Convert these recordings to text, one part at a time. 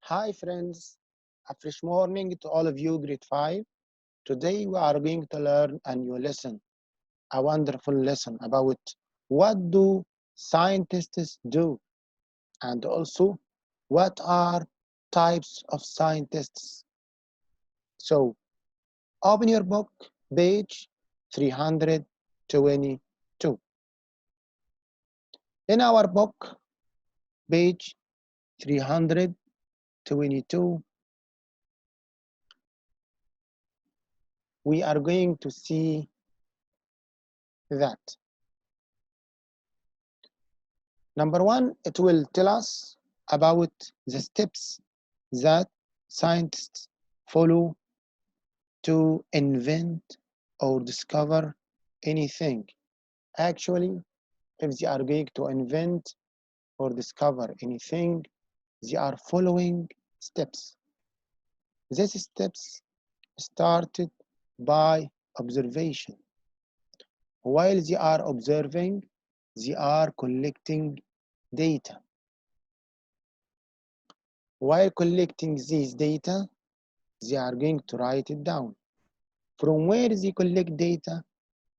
Hi friends, a fresh morning to all of you grade 5. Today we are going to learn a new lesson, a wonderful lesson about what do scientists do and also what are types of scientists. So open your book, page 322. In our book, page 322, we are going to see that number one, it will tell us about the steps that scientists follow to invent or discover anything. Actually, if they are going to invent or discover anything, they are following steps. These steps started by observation. While they are observing, they are collecting data. While collecting these data, they are going to write it down. From where they collect data,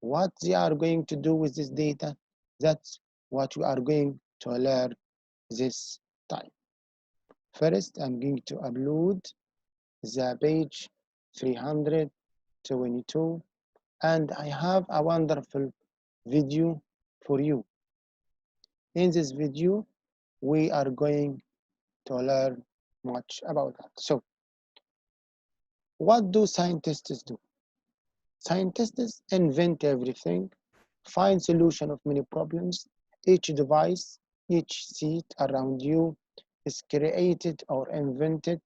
what they are going to do with this data, that's what we are going to learn this time. First, I'm going to upload the page 322, and I have a wonderful video for you. In this video, we are going to learn much about that. So, what do scientists do? Scientists invent everything, find solution of many problems. Each device, each seat around you is created or invented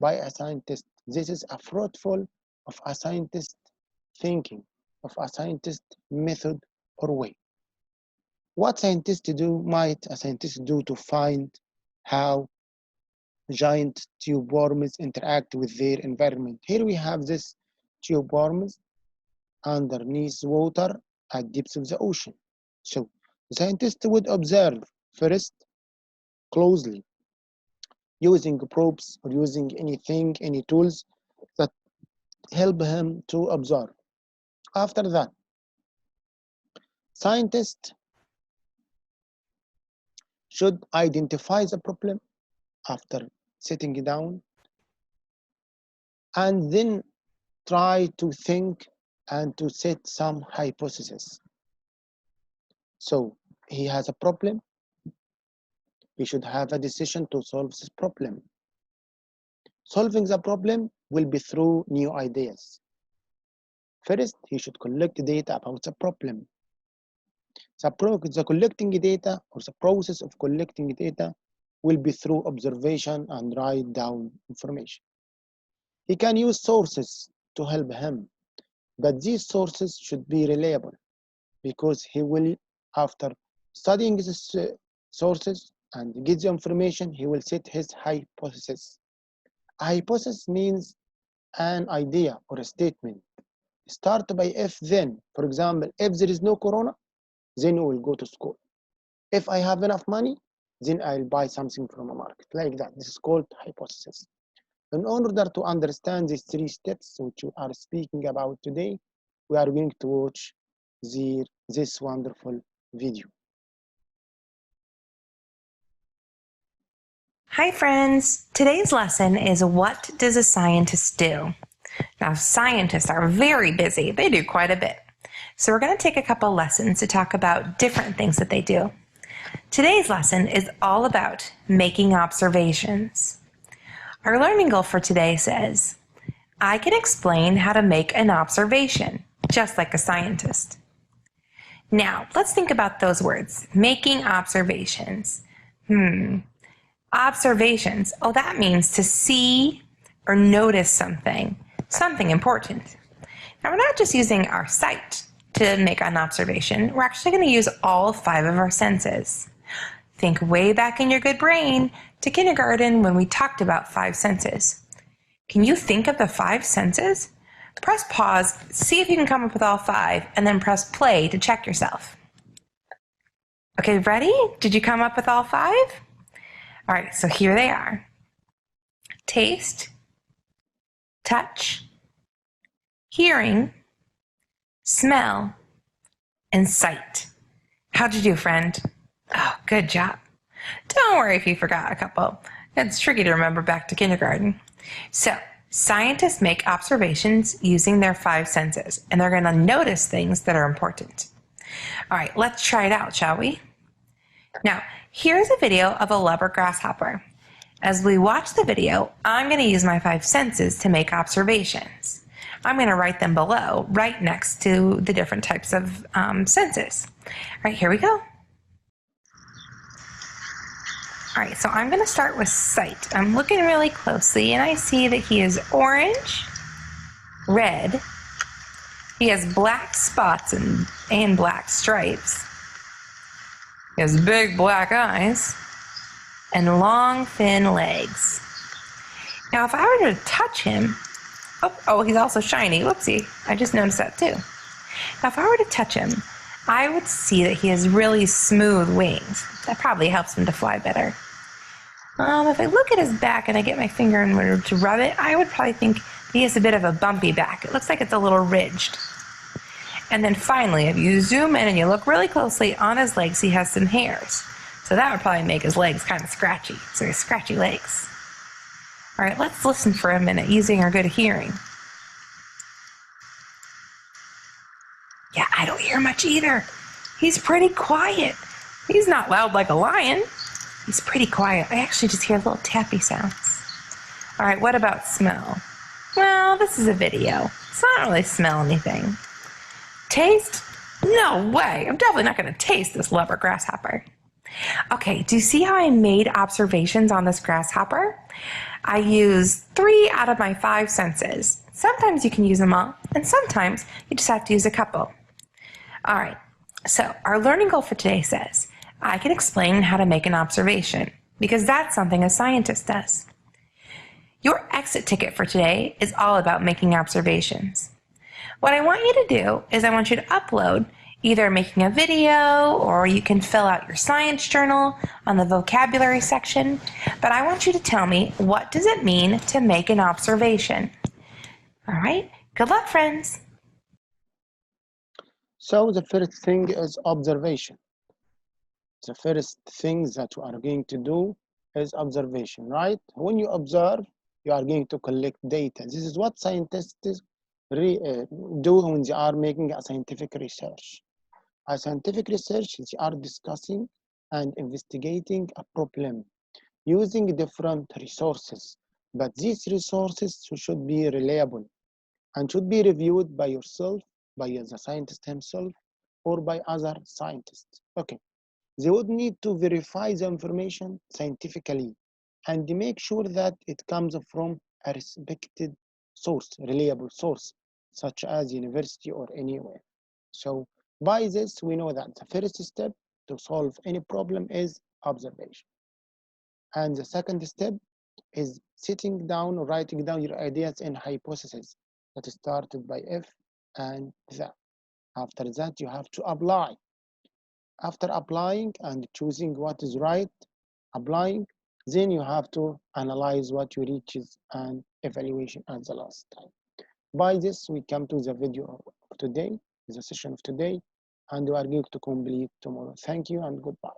by a scientist. This is a fruitful of a scientist thinking, of a scientist method or way. What might a scientist do to find how giant tube worms interact with their environment? Here we have this tube worms underneath water at depths of the ocean. So the scientist would observe first closely using probes or using anything, any tools that help him to observe. After that, scientists should identify the problem after sitting down and then try to think and to set some hypothesis. So he has a problem. He should have a decision to solve this problem. Solving the problem will be through new ideas. First, he should collect data about the problem. The collecting data or the process of collecting data will be through observation and write down information. He can use sources to help him, but these sources should be reliable because he will, after studying these sources and get the information, he will set his hypothesis. A hypothesis means an idea or a statement. Start by if then. For example, if there is no corona, then we will go to school. If I have enough money, then I'll buy something from a market. Like that. This is called hypothesis. In order to understand these three steps which we are speaking about today, we are going to watch this wonderful video. Hi friends, today's lesson is what does a scientist do? Now scientists are very busy, they do quite a bit. So we're going to take a couple lessons to talk about different things that they do. Today's lesson is all about making observations. Our learning goal for today says, I can explain how to make an observation, just like a scientist. Now, let's think about those words, making observations. Observations, oh, that means to see or notice something important. Now, we're not just using our sight to make an observation. We're actually going to use all 5 of our senses. Think way back in your good brain to kindergarten when we talked about 5 senses. Can you think of the 5 senses? Press pause, see if you can come up with all 5, and then press play to check yourself. Okay, ready? Did you come up with all 5? All right, so here they are. taste, touch, hearing, smell, and sight. How'd you do, friend? Oh, good job. Don't worry if you forgot a couple. It's tricky to remember back to kindergarten. So, scientists make observations using their 5 senses, and they're going to notice things that are important. All right, let's try it out, shall we? Now, here's a video of a leopard grasshopper. As we watch the video, I'm going to use my 5 senses to make observations. I'm going to write them below, right next to the different types of senses. All right, here we go. All right, so I'm going to start with sight. I'm looking really closely, and I see that he is orange, red. He has black spots and black stripes. He has big black eyes and long, thin legs. Now, if I were to touch him, oh, he's also shiny. Whoopsie, I just noticed that too. Now, if I were to touch him, I would see that he has really smooth wings. That probably helps him to fly better. If I look at his back and I get my finger and were to rub it, I would probably think he has a bit of a bumpy back. It looks like it's a little ridged. And then finally, if you zoom in and you look really closely on his legs, he has some hairs. So that would probably make his legs kind of scratchy. So he has scratchy legs. All right, let's listen for a minute using our good hearing. Yeah, I don't hear much either. He's pretty quiet. He's not loud like a lion. He's pretty quiet. I actually just hear little tappy sounds. All right, what about smell? Well, this is a video, so I don't really smell anything. Taste? No way. I'm definitely not going to taste this leopard grasshopper. Okay, do you see how I made observations on this grasshopper? I used 3 out of my 5 senses. Sometimes you can use them all, and sometimes you just have to use a couple. All right, so our learning goal for today says, I can explain how to make an observation, because that's something a scientist does. Your exit ticket for today is all about making observations. What I want you to do is I want you to upload either making a video, or you can fill out your science journal on the vocabulary section, but I want you to tell me, what does it mean to make an observation? All right, good luck, friends. So the first thing is observation. The first thing that we are going to do is observation, right? When you observe, you are going to collect data. This is what scientists do when they are making a scientific research. A scientific research, they are discussing and investigating a problem using different resources. But these resources should be reliable and should be reviewed by yourself, by the scientist himself, or by other scientists. Okay. They would need to verify the information scientifically and make sure that it comes from a respected source, reliable source, such as university or anywhere. So by this, we know that the first step to solve any problem is observation. And the second step is sitting down or writing down your ideas and hypotheses that started by if and that. After that, you have to apply. After applying and choosing what is right, applying, then you have to analyze what you reaches and evaluation at the last time. By this, we come to the video of today, the session of today, and we are going to complete tomorrow. Thank you and goodbye.